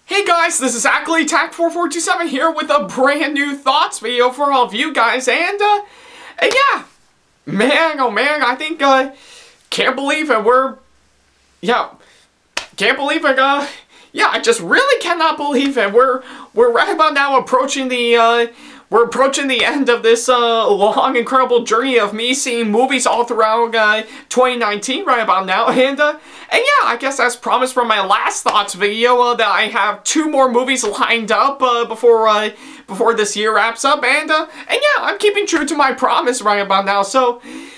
Hey guys, this is Ackleyattack4427 here with a brand new thoughts video for all of you guys, and yeah, man, oh man, I think, can't believe it, I just really cannot believe it, we're right about now approaching the, end of this, long, incredible journey of me seeing movies all throughout, 2019 right about now, and yeah, I guess as promised from my last thoughts video, that I have 2 more movies lined up, before this year wraps up, and yeah, I'm keeping true to my promise right about now, so yeah,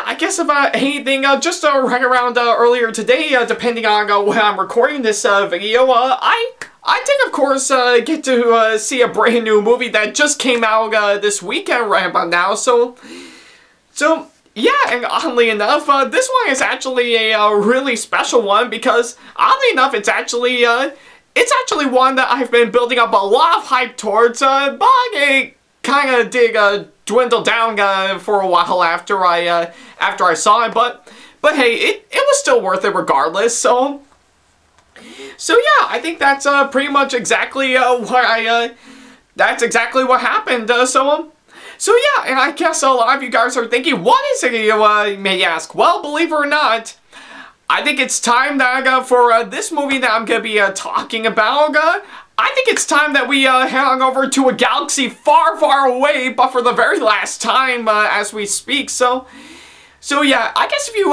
I guess about anything, just right around earlier today, depending on when I'm recording this video, I did, of course, get to see a brand new movie that just came out this weekend right about now, so yeah, and oddly enough, this one is actually a really special one because, oddly enough, it's actually one that I've been building up a lot of hype towards, but it kind of did dwindle down for a while after I saw it, but hey, it was still worth it regardless, so yeah, I think that's pretty much exactly that's exactly what happened, so yeah, and I guess a lot of you guys are thinking, what is it, you may ask? Well, believe it or not, I think it's time that for this movie that I'm going to be talking about, I think it's time that we head on over to a galaxy far, far away, but for the very last time as we speak, so yeah, I guess if you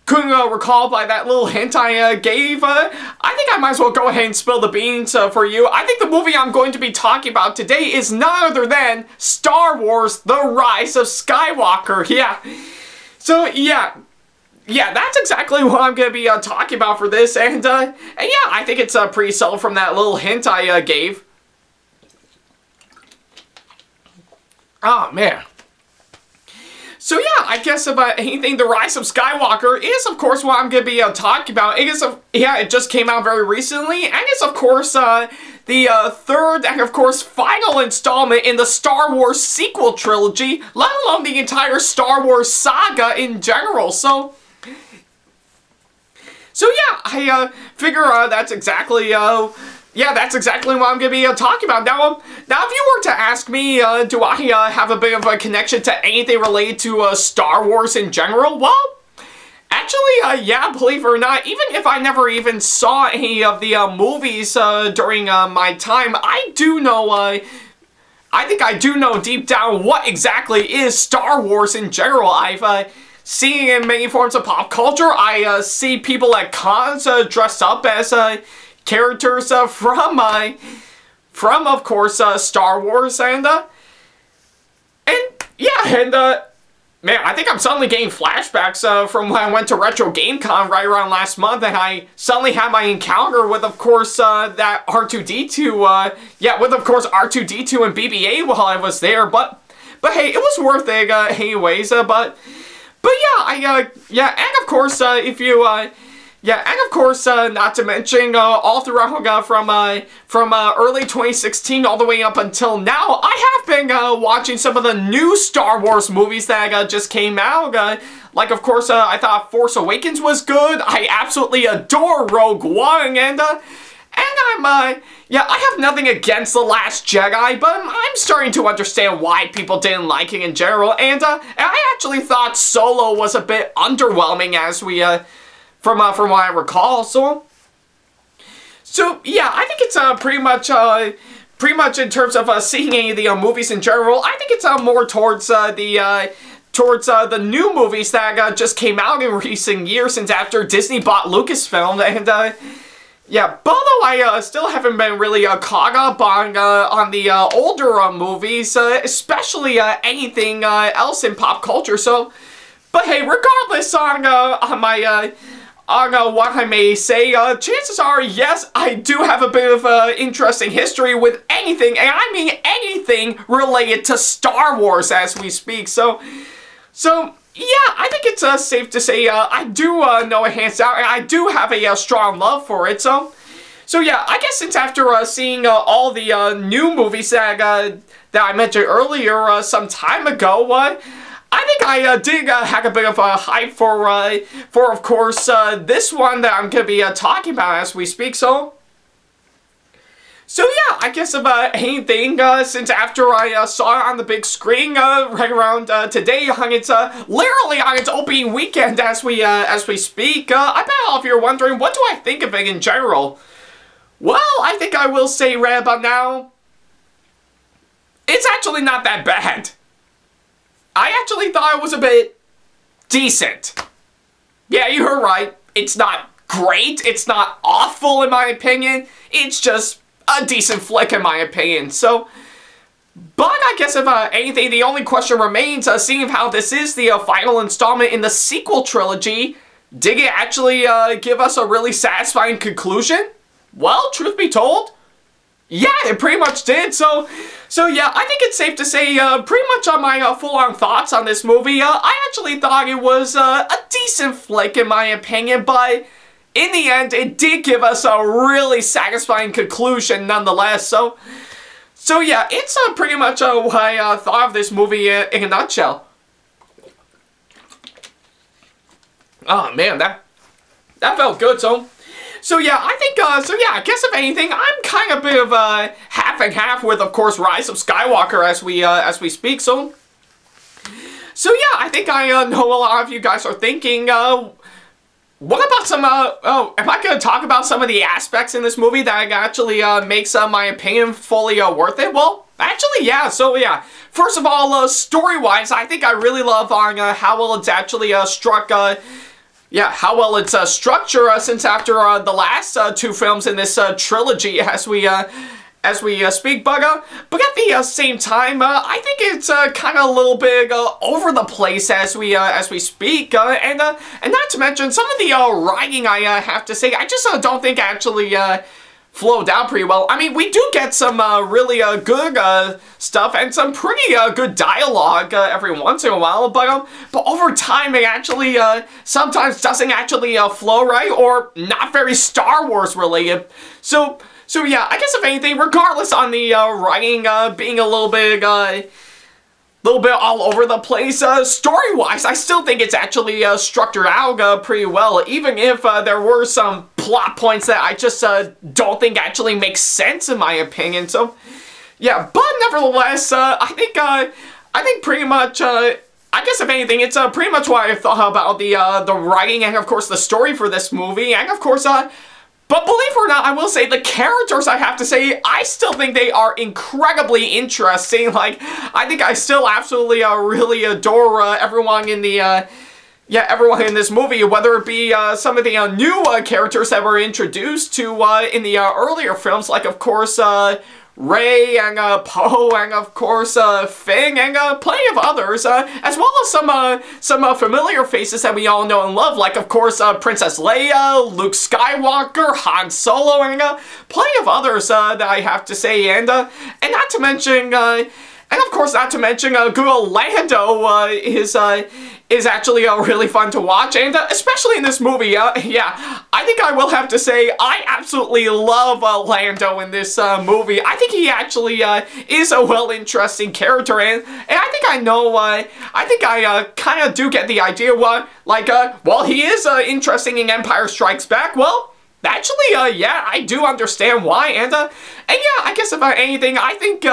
couldn't recall by that little hint I gave, I think I might as well go ahead and spill the beans for you. I think the movie I'm going to be talking about today is none other than Star Wars: The Rise of Skywalker. Yeah. So, yeah, that's exactly what I'm going to be talking about for this, and yeah, I think it's pretty subtle from that little hint I gave. Oh, man. So yeah, I guess about anything, The Rise of Skywalker is, of course, what I'm going to be talking about. It just came out very recently, and it's, of course, the third and, of course, final installment in the Star Wars sequel trilogy, let alone the entire Star Wars saga in general, so yeah, I figure that's exactly that's exactly what I'm going to be talking about. Now, if you were to ask me, do I have a bit of a connection to anything related to Star Wars in general? Well, actually, yeah, believe it or not, even if I never even saw any of the movies during my time, I do know, I think I do know deep down what exactly is Star Wars in general. I've seen it in many forms of pop culture. I see people at cons dressed up as characters from of course, Star Wars, and yeah, and man, I think I'm suddenly getting flashbacks from when I went to Retro Game Con right around last month, and I suddenly had my encounter with, of course, that R2-D2, with, of course, R2-D2 and BB-8 while I was there, but hey, it was worth it, anyways, but yeah, and of course, if you, yeah, and of course, not to mention, all throughout from early 2016 all the way up until now, I have been watching some of the new Star Wars movies that just came out. Like, of course, I thought Force Awakens was good. I absolutely adore Rogue One, and I'm, yeah, I have nothing against The Last Jedi, but I'm starting to understand why people didn't like it in general, and I actually thought Solo was a bit underwhelming as we, from what I recall, so yeah, I think it's pretty much in terms of seeing any of the movies in general, I think it's more towards the new movies that just came out in recent years since after Disney bought Lucasfilm, and yeah, but although I still haven't been really caught up on the older movies, especially anything else in pop culture, so, but hey, regardless on my what I may say, chances are, yes, I do have a bit of interesting history with anything, and I mean anything related to Star Wars as we speak, so yeah, I think it's safe to say I do know it hands down, and I do have a strong love for it, so yeah, I guess since after seeing all the new movies that I mentioned earlier some time ago, I think I did have a bit of a hype for of course, this one that I'm going to be talking about as we speak, so yeah, I guess if anything, since after I saw it on the big screen right around today, on its literally on its opening weekend as we speak, I bet all of you are wondering, what do I think of it in general? Well, I think I will say right about now, it's actually not that bad. I actually thought it was a bit decent. Yeah, you heard right. It's not great. It's not awful in my opinion. It's just a decent flick in my opinion. So, but I guess if anything, the only question remains, seeing how this is the final installment in the sequel trilogy, did it actually give us a really satisfying conclusion? Well, truth be told, yeah, it pretty much did. So yeah, I think it's safe to say pretty much on my full-on thoughts on this movie, I actually thought it was a decent flick in my opinion, but in the end, it did give us a really satisfying conclusion nonetheless, so yeah, it's pretty much what I thought of this movie in a nutshell. Oh man, that felt good, so yeah, I think, yeah, I guess if anything, I'm kind of a bit of half and half with, of course, Rise of Skywalker as we speak, so yeah, I think I know a lot of you guys are thinking, what about some, am I going to talk about some of the aspects in this movie that actually makes my opinion fully worth it? Well, actually, yeah. So, yeah. First of all, story-wise, I think I really love on how well it's actually how well it's structured since after the last two films in this trilogy as we speak, but at the same time, I think it's kind of a little bit over the place as we speak, and not to mention some of the writing, I have to say, I just don't think actually flowed out pretty well. I mean, we do get some really good stuff and some pretty good dialogue every once in a while, but over time it actually sometimes doesn't actually flow right, or not very Star Wars related. So yeah, I guess if anything, regardless on the writing being a little bit all over the place, story-wise, I still think it's actually structured out pretty well, even if there were some plot points that I just don't think actually make sense in my opinion. So yeah, but nevertheless, I think pretty much, I guess if anything, it's pretty much what I thought about the writing and of course the story for this movie, and of course but believe it or not, I will say, the characters, I have to say, I still think they are incredibly interesting. Like, I think I still absolutely really adore everyone in the, everyone in this movie, whether it be some of the new characters that were introduced to in the earlier films, like, of course, Rey and Poe and of course Finn and plenty of others, as well as some familiar faces that we all know and love, like of course Princess Leia, Luke Skywalker, Han Solo, and plenty of others that I have to say, and not to mention and of course, not to mention, good old Lando is actually really fun to watch, and especially in this movie, yeah, I think I will have to say, I absolutely love Lando in this movie. I think he actually is a interesting character, and I think I know, I think I kind of do get the idea what, like, while he is interesting in Empire Strikes Back, well, actually, yeah, I do understand why, and yeah, I guess about anything, I think,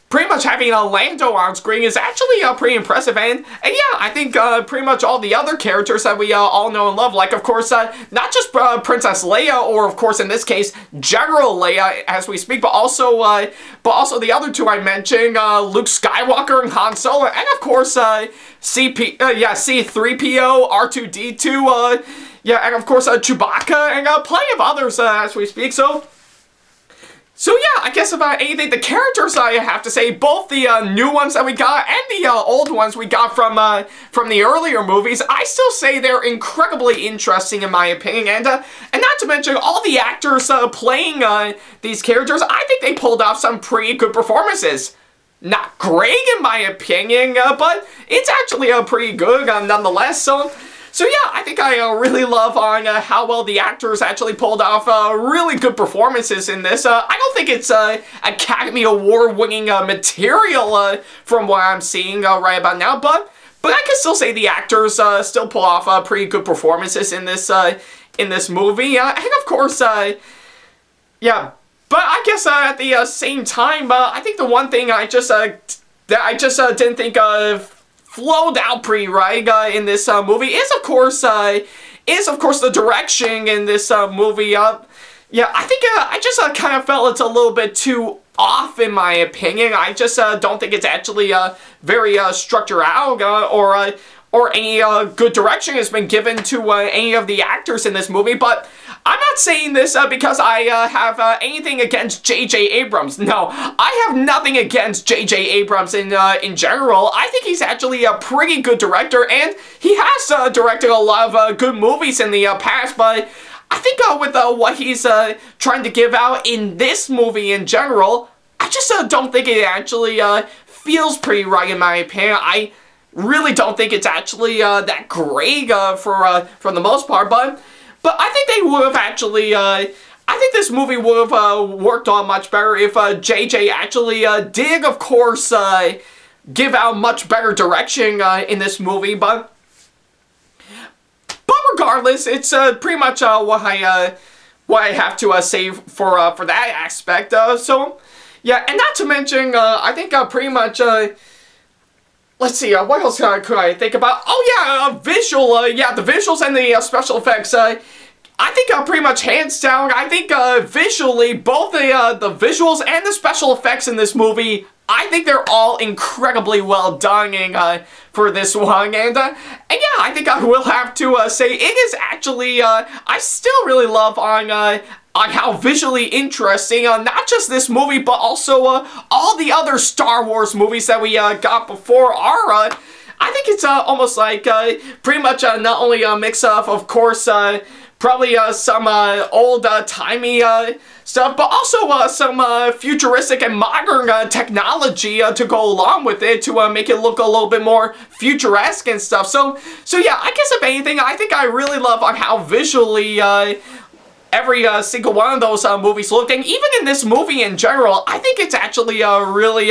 pretty much having a Lando on screen is actually pretty impressive, and yeah, I think pretty much all the other characters that we all know and love, like of course not just Princess Leia, or of course in this case General Leia as we speak, but also the other two I mentioned, Luke Skywalker and Han Solo, and of course C3PO, R2-D2, yeah, and of course Chewbacca, and plenty of others as we speak. So yeah, I guess about anything, the characters, I have to say, both the new ones that we got and the old ones we got from the earlier movies, I still say they're incredibly interesting in my opinion, and not to mention all the actors playing these characters, I think they pulled off some pretty good performances. Not great in my opinion, but it's actually pretty good nonetheless, So yeah, I think I really love on how well the actors actually pulled off really good performances in this. I don't think it's Academy Award winning material from what I'm seeing right about now, but but I can still say the actors still pull off pretty good performances in this movie. And of course, yeah. But I guess at the same time, I think the one thing I just didn't think flowed out pretty right in this movie is of course the direction in this movie. Yeah, I think I just kind of felt it's a little bit too off in my opinion. I just don't think it's actually very structured out or any good direction has been given to any of the actors in this movie. But I'm not saying this because I have anything against J.J. Abrams. No, I have nothing against J.J. Abrams in general. I think he's actually a pretty good director, and he has directed a lot of good movies in the past, but I think with what he's trying to give out in this movie in general, I just don't think it actually feels pretty right in my opinion. I really don't think it's actually that great for the most part, but I think they would have actually, I think this movie would have worked on much better if JJ actually did, of course, give out much better direction in this movie, but regardless, it's pretty much what I have to say for that aspect. So, yeah, and not to mention, I think pretty much, let's see, what else could I think about? Oh yeah, yeah, the visuals and the special effects, I think pretty much hands down, I think visually, both the visuals and the special effects in this movie, I think they're all incredibly well done for this one, and yeah, I think I will have to say it is actually, I still really love on how visually interesting, not just this movie, but also all the other Star Wars movies that we got before are, I think it's almost like pretty much not only a mix of course, probably some old-timey stuff, but also some futuristic and modern technology to go along with it to make it look a little bit more futuresque and stuff. So yeah, I guess if anything, I think I really love on how visually every single one of those movies look, and even in this movie in general, I think it's actually really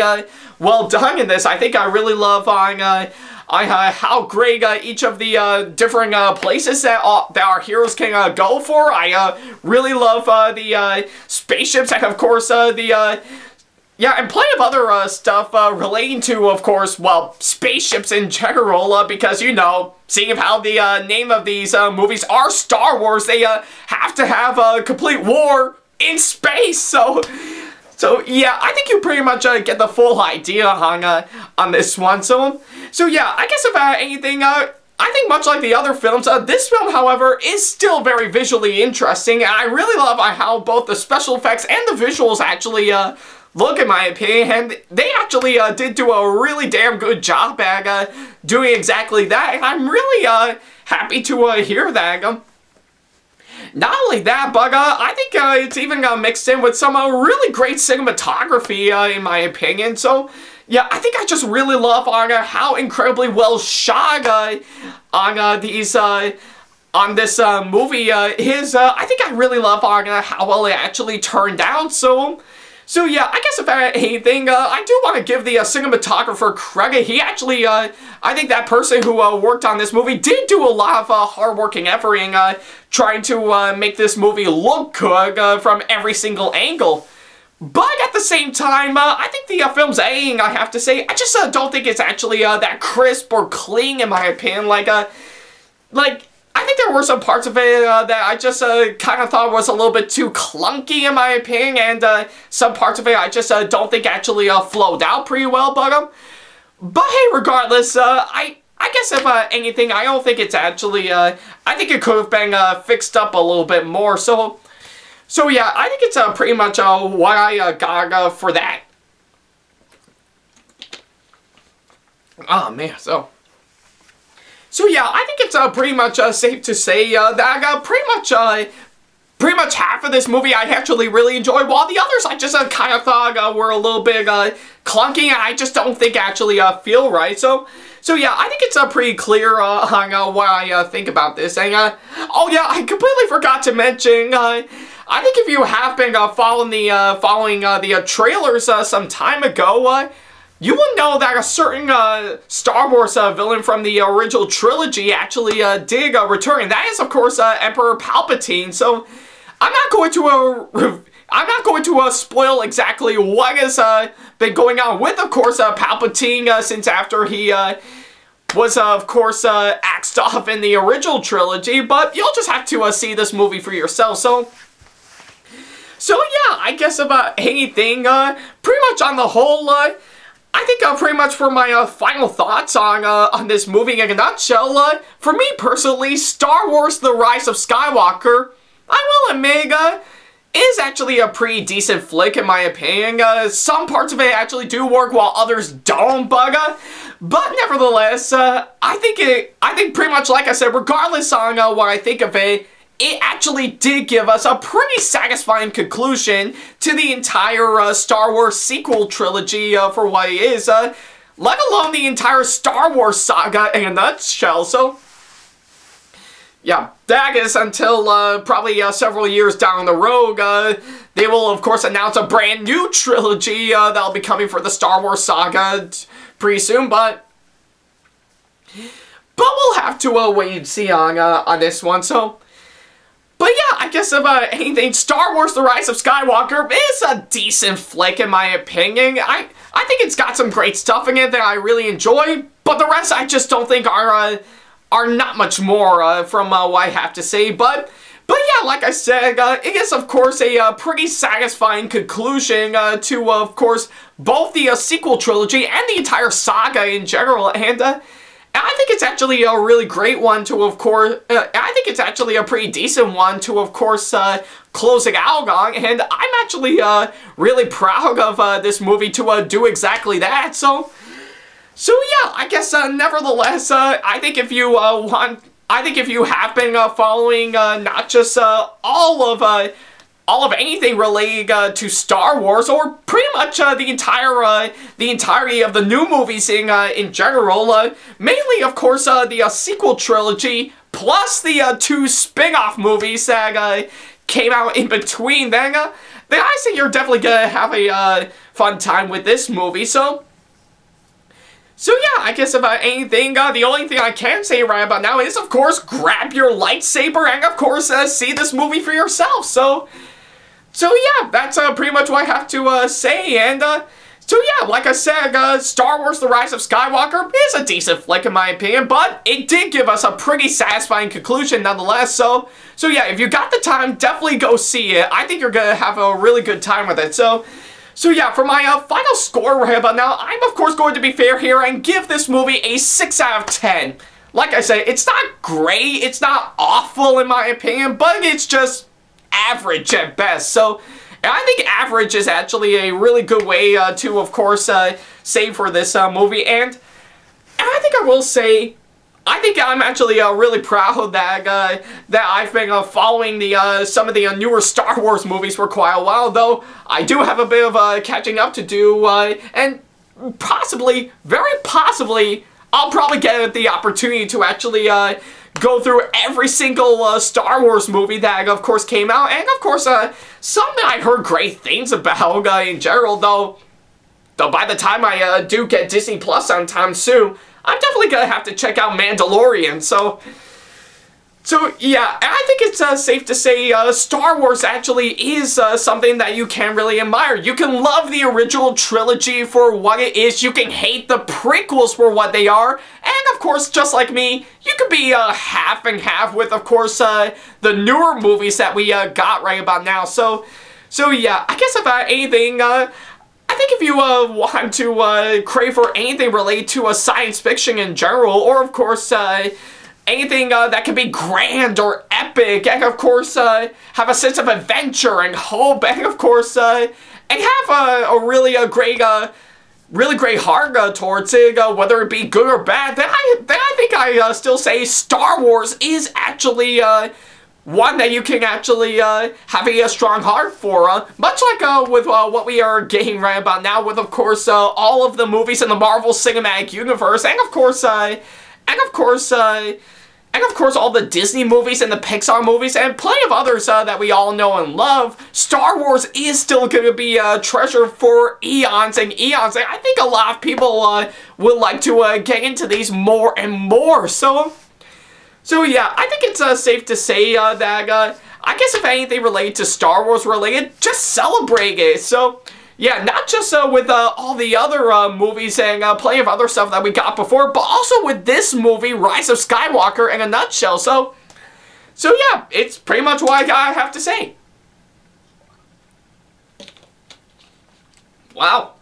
well done in this. I think I really love on how great each of the different places that our heroes can go for. I really love the spaceships, and of course yeah, and plenty of other stuff relating to, of course, well, spaceships in general, because, you know, seeing how the name of these movies are Star Wars, they have to have a complete war in space, so yeah, I think you pretty much get the full idea on this one. So yeah, I guess if anything, I think much like the other films, this film, however, is still very visually interesting, and I really love how both the special effects and the visuals actually look, in my opinion, and they actually did do a really damn good job at doing exactly that, and I'm really happy to hear that. Not only that, but I think it's even mixed in with some really great cinematography, in my opinion. So, yeah, I think I just really love how incredibly well shot on this movie is. I think I really love how well it actually turned out. So yeah, I guess if anything, I do want to give the cinematographer credit. He actually, I think that person who worked on this movie did do a lot of hard-working effort in trying to make this movie look good from every single angle. But at the same time, I think the film's editing, I have to say, I just don't think it's actually that crisp or clean, in my opinion. I think there were some parts of it that I just kind of thought was a little bit too clunky, in my opinion, and some parts of it I just don't think actually flowed out pretty well, but hey, regardless, I guess if anything, I don't think it's actually, I think it could have been fixed up a little bit more, so yeah, I think it's pretty much what I got for that. Oh man, So yeah, I think it's pretty much safe to say that pretty much half of this movie I actually really enjoyed, while the others I just kind of thought were a little bit clunky, and I just don't think actually feel right. So yeah, I think it's pretty clear on what I think about this. And oh yeah, I completely forgot to mention. I think if you have been following the trailers some time ago, you will know that a certain Star Wars villain from the original trilogy actually did return. And that is, of course, Emperor Palpatine. So I'm not going to spoil exactly what has been going on with, of course, Palpatine since after he was, of course, axed off in the original trilogy. But you'll just have to see this movie for yourself. So yeah, I guess about anything, pretty much on the whole, I think pretty much for my final thoughts on this movie in a nutshell, for me personally, Star Wars The Rise of Skywalker, I will admit, is actually a pretty decent flick in my opinion. Some parts of it actually do work while others don't, but nevertheless, I think pretty much like I said, regardless on what I think of it, it actually did give us a pretty satisfying conclusion to the entire Star Wars sequel trilogy for what it is, let alone the entire Star Wars saga in a nutshell. So yeah, that is until probably several years down the road, they will of course announce a brand new trilogy that'll be coming for the Star Wars saga pretty soon, but we'll have to wait and see on this one. But yeah, I guess about anything, Star Wars The Rise of Skywalker is a decent flick in my opinion. I think it's got some great stuff in it that I really enjoy, but the rest I just don't think are not much more from what I have to say. But yeah, like I said, it is of course a pretty satisfying conclusion to of course both the sequel trilogy and the entire saga in general, and I think it's actually a really great one to, of course, I think it's actually a pretty decent one to, of course, close it out on, and I'm actually really proud of this movie to do exactly that. So yeah, I guess nevertheless, I think if you have been following not just all of anything related to Star Wars, or pretty much the entirety of the new movies in general, mainly of course the sequel trilogy plus the two spin-off movies that came out in between, then I think you're definitely gonna have a fun time with this movie. So yeah, I guess about anything, the only thing I can say right about now is, of course, grab your lightsaber and, of course, see this movie for yourself. So yeah, that's pretty much what I have to say, and so yeah, like I said, Star Wars The Rise of Skywalker is a decent flick in my opinion, but it did give us a pretty satisfying conclusion nonetheless. So yeah, if you got the time, definitely go see it. I think you're gonna have a really good time with it. So yeah, for my final score right about now, I'm of course going to be fair here and give this movie a 6 out of 10. Like I said, it's not great, it's not awful in my opinion, but it's just average at best. So I think average is actually a really good way to, of course, say for this movie. And I think I will say, I think I'm actually really proud that I've been following some of the newer Star Wars movies for quite a while, though I do have a bit of catching up to do, and possibly, very possibly, I'll probably get the opportunity to actually go through every single Star Wars movie that, of course, came out, and, of course, some that I heard great things about in general, though by the time I do get Disney Plus sometime soon, I'm definitely gonna have to check out Mandalorian. So yeah, and I think it's safe to say Star Wars actually is something that you can really admire. You can love the original trilogy for what it is, you can hate the prequels for what they are, and of course, just like me, you can be half and half with, of course, the newer movies that we got right about now. So yeah, I guess about anything, I think if you want to crave for anything related to science fiction in general, or of course anything that can be grand or epic, and of course have a sense of adventure and hope, and of course and have a really great heart towards it, whether it be good or bad, then I think I still say Star Wars is actually one that you can actually have a strong heart for, much like with what we are getting right about now with, of course, all of the movies in the Marvel Cinematic Universe, and of course and of course all the Disney movies and the Pixar movies and plenty of others that we all know and love, Star Wars is still going to be a treasure for eons and eons. And I think a lot of people would like to get into these more and more. So yeah, I think it's safe to say that I guess if anything related to Star Wars related, just celebrate it. So yeah, not just with all the other movies and plenty of other stuff that we got before, but also with this movie, Rise of Skywalker, in a nutshell. So yeah, it's pretty much what I have to say. Wow.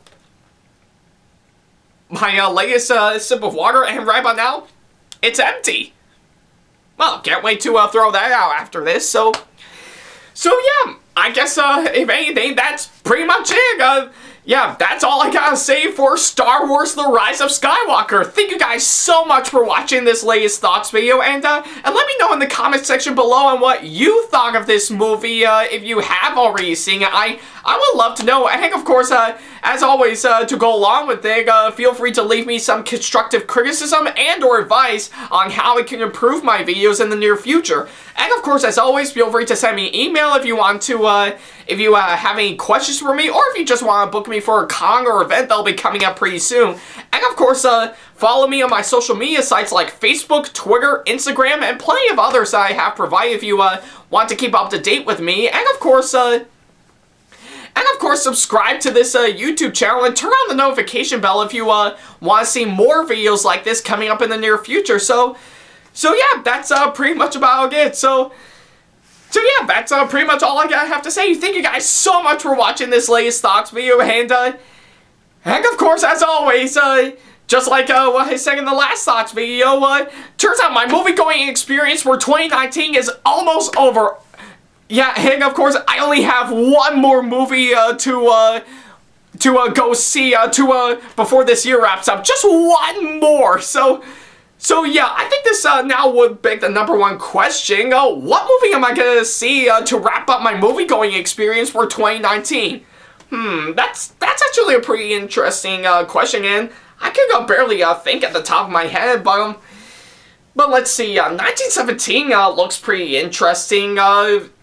My latest sip of water, and right about now, it's empty. Well, can't wait to throw that out after this. So yeah, I guess, if anything, that's pretty much it. Yeah, that's all I gotta say for Star Wars The Rise of Skywalker. Thank you guys so much for watching this latest thoughts video, and let me know in the comment section below on what you thought of this movie, if you have already seen it. I would love to know. And of course, as always, to go along with it, feel free to leave me some constructive criticism and or advice on how I can improve my videos in the near future. And of course, as always, feel free to send me an email if you want to, if you have any questions for me, or if you just want to book me for a con or event that'll be coming up pretty soon. And of course, follow me on my social media sites like Facebook, Twitter, Instagram, and plenty of others that I have provided if you want to keep up to date with me. And of course, subscribe to this YouTube channel and turn on the notification bell if you want to see more videos like this coming up in the near future. So yeah, that's pretty much about it. So yeah, that's pretty much all I have to say. Thank you guys so much for watching this latest thoughts video, and of course, as always, just like what I said in the last thoughts video, turns out my movie-going experience for 2019 is almost over. Yeah, and of course, I only have one more movie to go see before this year wraps up. Just one more. So yeah, I think this now would beg the #1 question. What movie am I gonna see to wrap up my movie-going experience for 2019? That's actually a pretty interesting question, and I can barely think at the top of my head, but let's see. 1917 looks pretty interesting,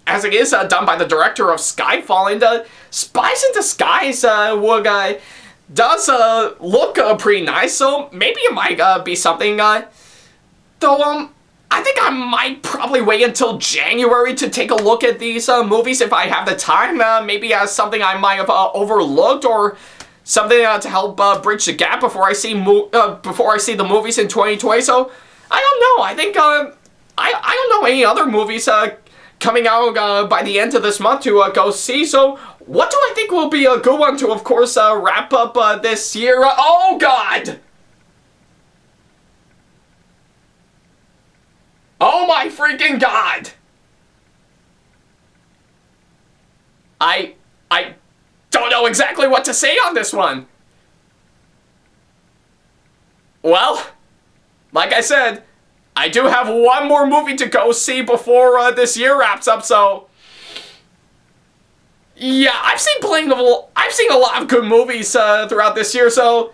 as it is done by the director of Skyfall, and Spies in Disguise does look pretty nice, so maybe it might be something, though I think I might probably wait until January to take a look at these movies if I have the time, maybe as something I might have overlooked, or something to help bridge the gap before I see the movies in 2020, so I don't know. I think, I don't know any other movies coming out by the end of this month to go see, so what do I think will be a good one to, of course, wrap up this year? Oh, God! Oh, my freaking God! I don't know exactly what to say on this one. Well, like I said, I do have one more movie to go see before this year wraps up, so yeah, I've seen a lot of good movies throughout this year, so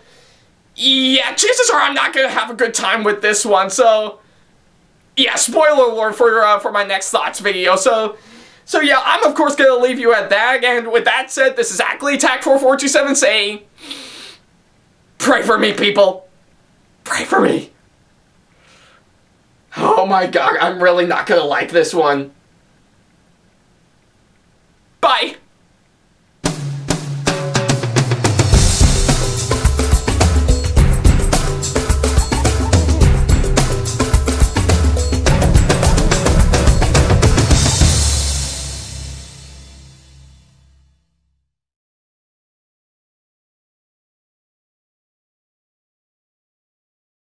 yeah, chances are I'm not gonna have a good time with this one. So yeah, spoiler alert for my next thoughts video. So yeah, I'm of course gonna leave you at that. And with that said, this is Ackleyattack4427 saying, pray for me, people. Pray for me. Oh my God, I'm really not gonna like this one.